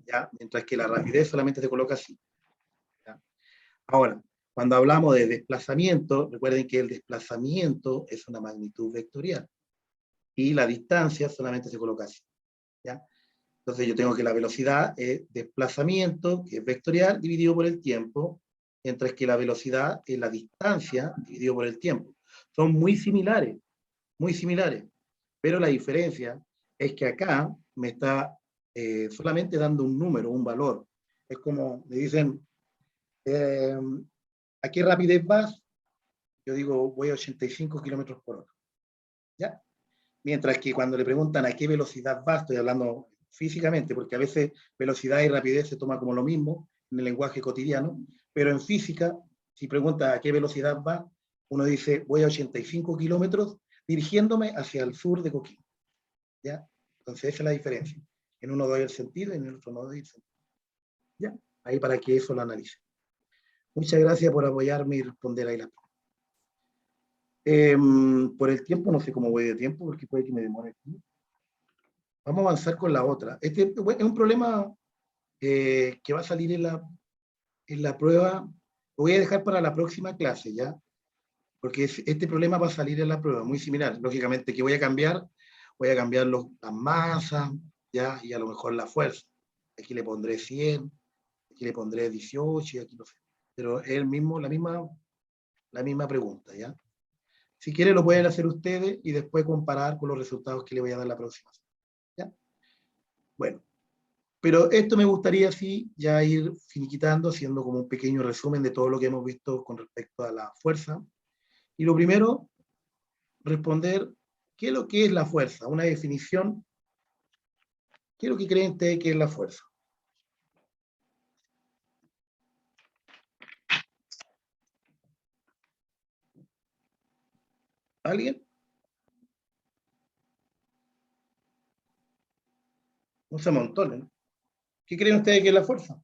¿ya? Mientras que la rapidez solamente se coloca así. ¿Ya? Ahora, cuando hablamos de desplazamiento, recuerden que el desplazamiento es una magnitud vectorial y la distancia solamente se coloca así. ¿Ya? Entonces yo tengo que la velocidad es desplazamiento, que es vectorial, dividido por el tiempo, mientras que la velocidad es la distancia dividido por el tiempo. Son muy similares, pero la diferencia es que acá me está solamente dando un número, un valor. Es como me dicen, ¿a qué rapidez vas? Yo digo, voy a 85 kilómetros por hora. ¿Ya? Mientras que cuando le preguntan a qué velocidad vas, estoy hablando físicamente, porque a veces velocidad y rapidez se toma como lo mismo en el lenguaje cotidiano, pero en física, si pregunta a qué velocidad va, uno dice, voy a 85 kilómetros dirigiéndome hacia el sur de Coquimbo. ¿Ya? Entonces esa es la diferencia. En uno doy el sentido y en el otro no doy el sentido. ¿Ya? Ahí para que eso lo analice. Muchas gracias por apoyarme y responder ahí las preguntas. Por el tiempo, no sé cómo voy de tiempo, porque puede que me demore aquí. Vamos a avanzar con la otra. Este es un problema que va a salir en la prueba. Lo voy a dejar para la próxima clase, ¿ya? Porque este problema va a salir en la prueba, muy similar. Lógicamente, ¿qué voy a cambiar? Voy a cambiar las masas, ¿ya? Y a lo mejor la fuerza. Aquí le pondré 100, aquí le pondré 18, y aquí no sé. Pero es la misma pregunta, ¿ya? Si quieren lo pueden hacer ustedes y después comparar con los resultados que le voy a dar la próxima. ¿Ya? Bueno, pero esto me gustaría sí ya ir finiquitando, haciendo como un pequeño resumen de todo lo que hemos visto con respecto a la fuerza. Y lo primero, responder qué es lo que es la fuerza, una definición. ¿Qué es lo que creen ustedes que es la fuerza? ¿Alguien? No se amontonen, ¿no? ¿Qué creen ustedes que es la fuerza?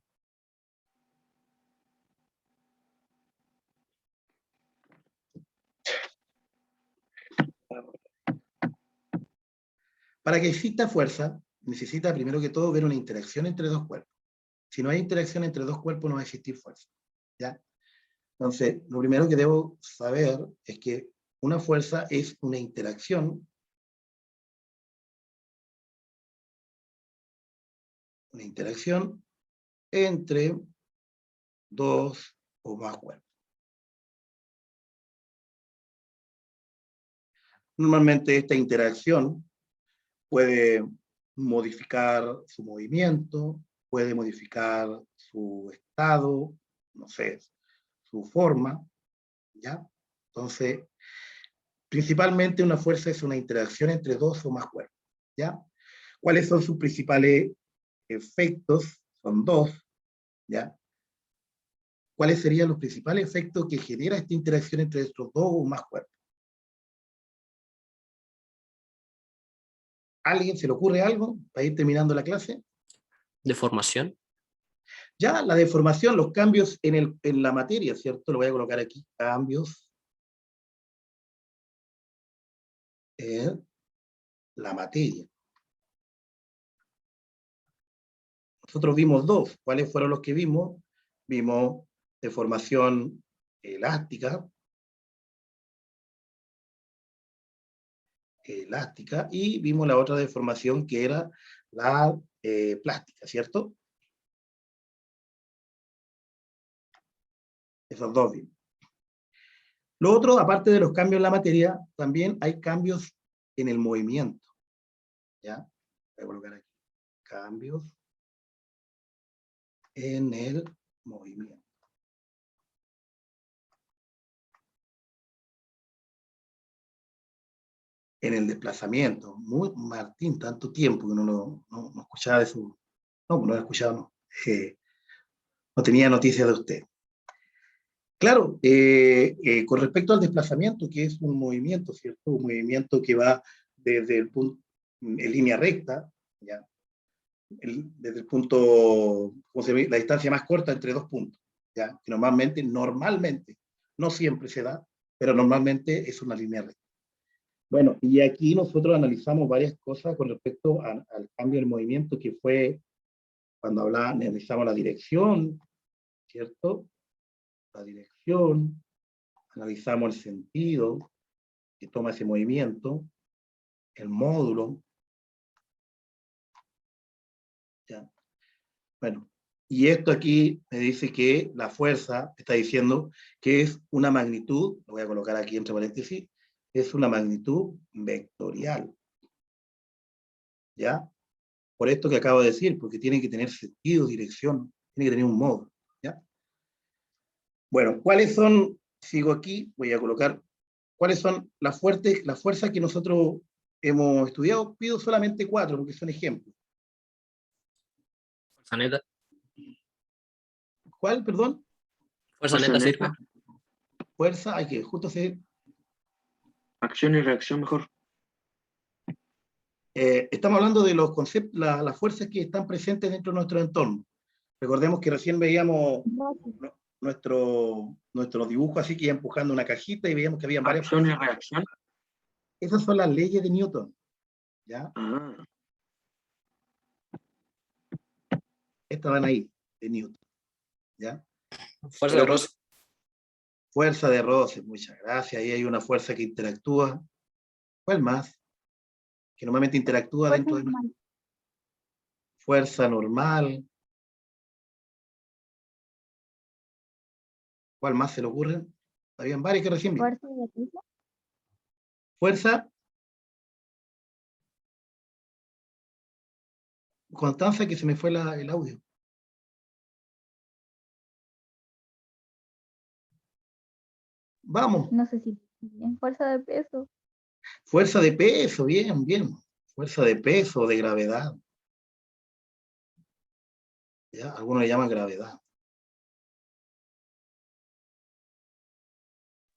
Para que exista fuerza, necesita primero que todo ver una interacción entre dos cuerpos. Si no hay interacción entre dos cuerpos, no va a existir fuerza. ¿Ya? Entonces, lo primero que debo saber es que una fuerza es una interacción entre dos o más cuerpos. Normalmente esta interacción puede modificar su movimiento, puede modificar su estado, no sé, su forma, ¿ya? Entonces, principalmente una fuerza es una interacción entre dos o más cuerpos, ¿ya? ¿Cuáles son sus principales efectos? Son dos, ¿ya? ¿Cuáles serían los principales efectos que genera esta interacción entre estos dos o más cuerpos? ¿Alguien se le ocurre algo para ir terminando la clase? Deformación. Ya, la deformación, los cambios en la materia, ¿cierto? Lo voy a colocar aquí, cambios en la materia. Nosotros vimos dos. ¿Cuáles fueron los que vimos? Vimos deformación elástica, y vimos la otra deformación que era la plástica, ¿cierto? Esos dos vimos. Lo otro, aparte de los cambios en la materia, también hay cambios en el movimiento. ¿Ya? Voy a colocar aquí. Cambios en el movimiento. En el desplazamiento. Martín, tanto tiempo que uno no escuchaba de su... No escuchaba, no. No tenía noticias de usted. Claro, con respecto al desplazamiento, que es un movimiento, ¿cierto? Un movimiento que va desde el punto, en línea recta, ¿ya? Desde el punto, ¿cómo se ve? La distancia más corta entre dos puntos, ¿ya? Que normalmente, no siempre se da, pero normalmente es una línea recta. Bueno, y aquí nosotros analizamos varias cosas con respecto al cambio del movimiento, que fue cuando analizamos la dirección, ¿cierto? La dirección, analizamos el sentido que toma ese movimiento, el módulo, ¿ya? Bueno, y esto aquí me dice que la fuerza, está diciendo que es una magnitud, lo voy a colocar aquí entre paréntesis, es una magnitud vectorial, ¿ya? Por esto que acabo de decir, porque tiene que tener sentido, dirección, tiene que tener un módulo, ¿ya? Bueno, ¿cuáles son, sigo aquí, voy a colocar, cuáles son las fuerzas que nosotros hemos estudiado? Pido solamente 4, porque son ejemplos. Fuerza neta. ¿Cuál, perdón? Fuerza neta sirve. Fuerza, hay que justo hacer... Acción y reacción mejor. Estamos hablando de los conceptos, las fuerzas que están presentes dentro de nuestro entorno. Recordemos que recién veíamos nuestro dibujo así que iba empujando una cajita y veíamos que había varias Acción y fuerzas. reacción. Esas son las leyes de Newton, ¿ya? Ah, Estas van ahí, de Newton, ¿ya? Fuerza de roce. Fuerza de roce, muchas gracias. Ahí hay una fuerza que interactúa. ¿Cuál más? Que normalmente interactúa Fuerza dentro de... normal. Fuerza normal. ¿Cuál más se le ocurre? Habían varias que recién vimos. Fuerza de piso. Fuerza. Constanza, que se me fue el audio. Vamos. No sé si bien, fuerza de peso. Fuerza de peso, bien, bien. Fuerza de peso, de gravedad. ¿Ya? Algunos le llaman gravedad.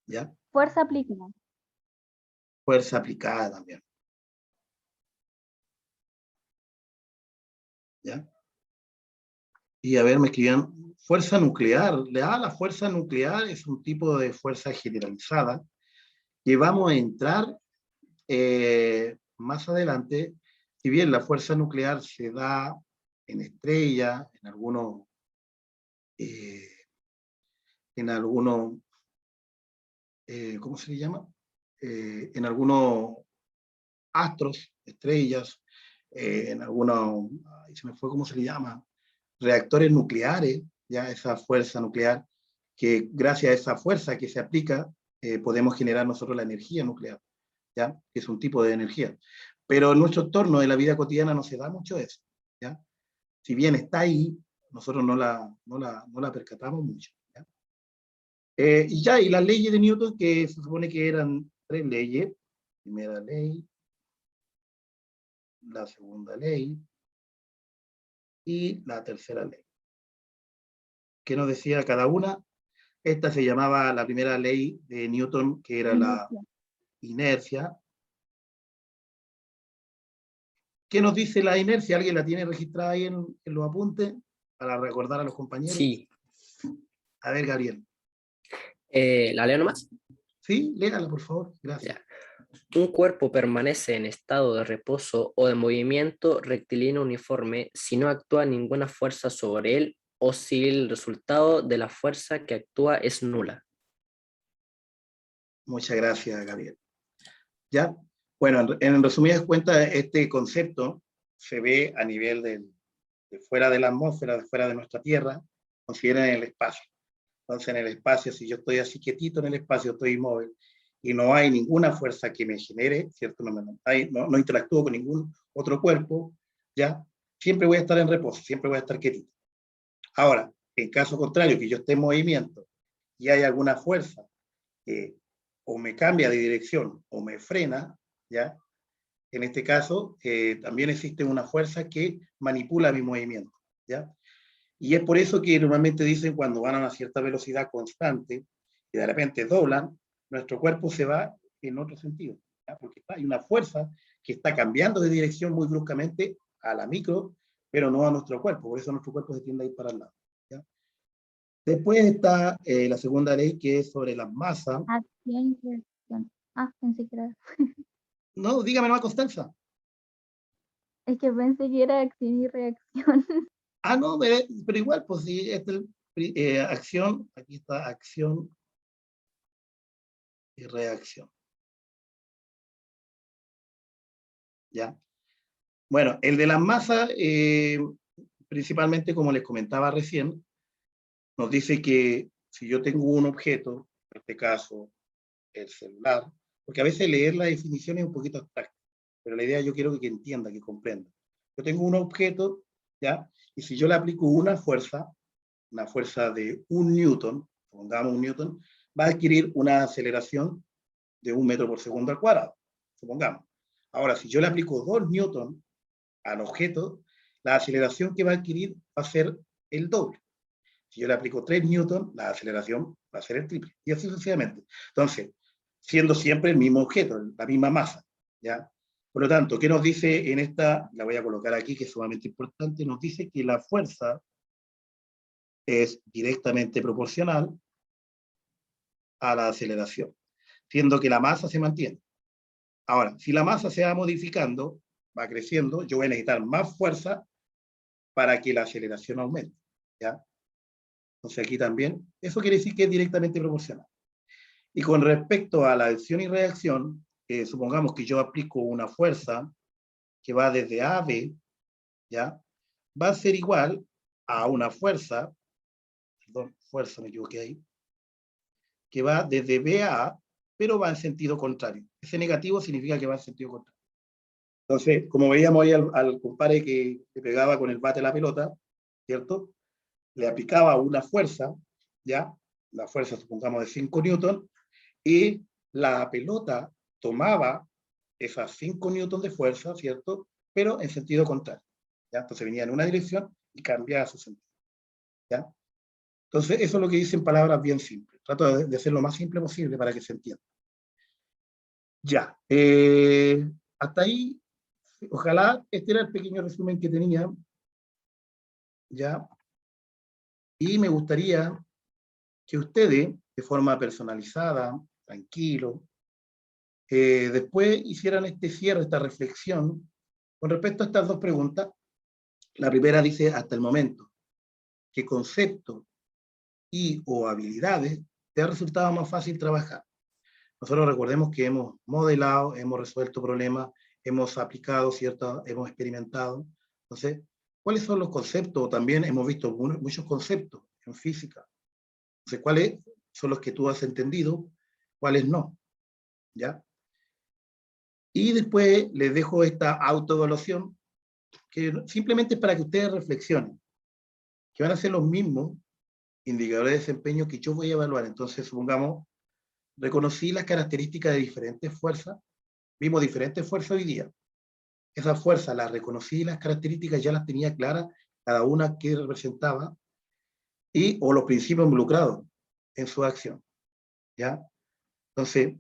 ¿Ya? Fuerza aplicada. Fuerza aplicada también. ¿Ya? Y a ver, me escribían fuerza nuclear. La fuerza nuclear es un tipo de fuerza generalizada que vamos a entrar más adelante. Si bien la fuerza nuclear se da en estrellas, eh, en algunos, ¿cómo se le llama? En algunos astros, estrellas, en algunos, se me fue cómo se le llama, reactores nucleares, ya esa fuerza nuclear, que gracias a esa fuerza que se aplica, podemos generar nosotros la energía nuclear, ya, que es un tipo de energía. Pero en nuestro entorno de la vida cotidiana no se da mucho eso, ya. Si bien está ahí, nosotros no la percatamos mucho, ¿ya? Y las leyes de Newton, que se supone que eran 3 leyes. Primera ley, la segunda ley y la tercera ley. ¿Qué nos decía cada una? Esta se llamaba la primera ley de Newton, que era la inercia. ¿Qué nos dice la inercia? ¿Alguien la tiene registrada ahí en los apuntes para recordar a los compañeros? Sí. A ver, Gabriel. ¿La leo nomás? Sí, léala, por favor. Gracias. Ya. Un cuerpo permanece en estado de reposo o de movimiento rectilíneo uniforme si no actúa ninguna fuerza sobre él o si el resultado de la fuerza que actúa es nula. Muchas gracias, Gabriel. ¿Ya? Bueno, en resumidas cuentas, este concepto se ve a nivel de fuera de la atmósfera, de fuera de nuestra Tierra, consideren el espacio. Entonces, en el espacio, si yo estoy así quietito en el espacio, estoy inmóvil, y no hay ninguna fuerza que me genere, ¿cierto? No interactúo con ningún otro cuerpo, ¿ya? Siempre voy a estar en reposo, siempre voy a estar quietito. Ahora, en caso contrario, que yo esté en movimiento y hay alguna fuerza que o me cambia de dirección o me frena, ¿ya? En este caso, también existe una fuerza que manipula mi movimiento, ¿ya? Y es por eso que normalmente dicen cuando van a una cierta velocidad constante y de repente doblan, nuestro cuerpo se va en otro sentido, ¿ya? Porque hay una fuerza que está cambiando de dirección muy bruscamente a la micro, pero no a nuestro cuerpo, por eso nuestro cuerpo se tiende a ir para el lado, ¿ya? Después está la segunda ley, que es sobre las masas. Acción y reacción. Pensé que era. No, dígame nomás, Constanza. Es que pensé que era acción y reacción. No, pero igual, pues sí, acción, aquí está acción y reacción. ¿Ya? Bueno, el de las masas, principalmente como les comentaba recién, nos dice que si yo tengo un objeto, en este caso el celular, porque a veces leer la definición es un poquito abstracta, pero la idea yo quiero que entienda, que comprenda. Yo tengo un objeto, ¿ya? Y si yo le aplico una fuerza de 1 newton, pongamos 1 newton, va a adquirir una aceleración de 1 metro por segundo al cuadrado, supongamos. Ahora, si yo le aplico 2 newton al objeto, la aceleración que va a adquirir va a ser el doble. Si yo le aplico 3 newton, la aceleración va a ser el triple, y así sucesivamente. Entonces, siendo siempre el mismo objeto, la misma masa, ¿ya? Por lo tanto, ¿qué nos dice en esta? La voy a colocar aquí, que es sumamente importante. Nos dice que la fuerza es directamente proporcional a la aceleración, siendo que la masa se mantiene. Ahora, si la masa se va modificando, va creciendo, yo voy a necesitar más fuerza para que la aceleración aumente, ¿ya? Entonces aquí también, eso quiere decir que es directamente proporcional. Y con respecto a la acción y reacción, supongamos que yo aplico una fuerza que va desde A a B, ¿ya? Va a ser igual a una fuerza, perdón, fuerza, me equivoqué ahí, que va desde B a A, pero va en sentido contrario. Ese negativo significa que va en sentido contrario. Entonces, como veíamos ahí al compadre que le pegaba con el bate la pelota, ¿cierto? Le aplicaba una fuerza, ¿ya? La fuerza, supongamos, de 5 newton, y la pelota tomaba esas 5 newton de fuerza, ¿cierto? Pero en sentido contrario, ¿ya? Entonces venía en una dirección y cambiaba su sentido, ¿ya? Entonces, eso es lo que dice en palabras bien simples. Trato de hacer lo más simple posible para que se entienda. Ya, hasta ahí, ojalá este era el pequeño resumen que tenía, ¿ya? Y me gustaría que ustedes, de forma personalizada, tranquilo, después hicieran este cierre, esta reflexión, con respecto a estas dos preguntas. La primera dice, hasta el momento, ¿qué concepto y o habilidades te ha resultado más fácil trabajar? Nosotros recordemos que hemos modelado, hemos resuelto problemas, hemos aplicado, ¿cierto? Hemos experimentado. Entonces, ¿cuáles son los conceptos? También hemos visto muchos conceptos en física. Entonces, ¿cuáles son los que tú has entendido? ¿Cuáles no? ¿Ya? Y después les dejo esta autoevaluación, que simplemente es para que ustedes reflexionen, que van a ser los mismos indicadores de desempeño que yo voy a evaluar. Entonces, supongamos, reconocí las características de diferentes fuerzas, vimos diferentes fuerzas hoy día. Esas fuerzas las reconocí, las características ya las tenía claras, cada una que representaba, o los principios involucrados en su acción, ¿ya? Entonces,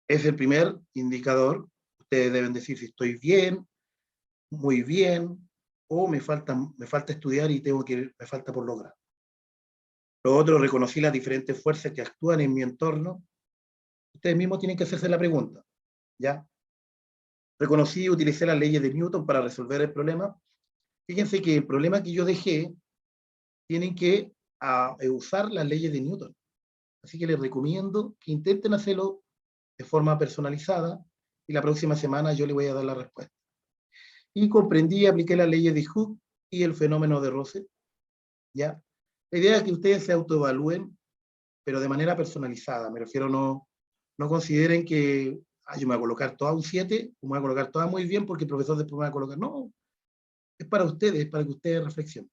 es el primer indicador. Ustedes deben decir si estoy bien, muy bien, o me falta estudiar y me falta por lograr. Lo otro, reconocí las diferentes fuerzas que actúan en mi entorno. Ustedes mismos tienen que hacerse la pregunta, ¿ya? Reconocí y utilicé las leyes de Newton para resolver el problema. Fíjense que el problema que yo dejé, tienen que usar las leyes de Newton. Así que les recomiendo que intenten hacerlo de forma personalizada, y la próxima semana yo les voy a dar la respuesta. Y comprendí y apliqué las leyes de Hooke y el fenómeno de Russell, ¿ya? La idea es que ustedes se autoevalúen, pero de manera personalizada. Me refiero, no consideren que yo me voy a colocar toda un 7, o me voy a colocar toda muy bien porque el profesor después me va a colocar. No, es para ustedes, es para que ustedes reflexionen.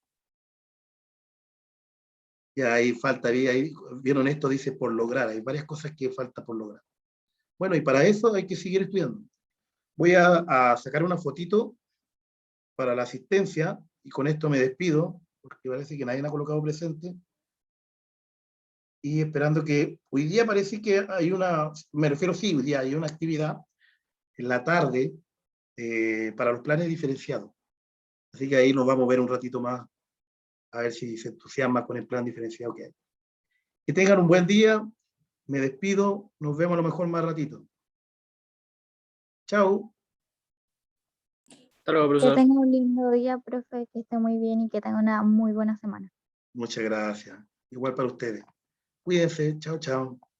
Y ahí falta, ahí vieron esto, dice por lograr, hay varias cosas que falta por lograr. Bueno, y para eso hay que seguir estudiando. Voy a sacar una fotito para la asistencia, y con esto me despido, porque parece que nadie me ha colocado presente. Y esperando que hoy día parece que hay me refiero, sí, hoy día hay una actividad en la tarde para los planes diferenciados. Así que ahí nos vamos a ver un ratito más, a ver si se entusiasma con el plan diferenciado que hay. Que tengan un buen día, me despido, nos vemos a lo mejor más ratito. Chao. Hasta luego, Que profesor. tenga un lindo día, profe, que esté muy bien y que tenga una muy buena semana. Muchas gracias. Igual para ustedes. Cuídense. Chao, chao.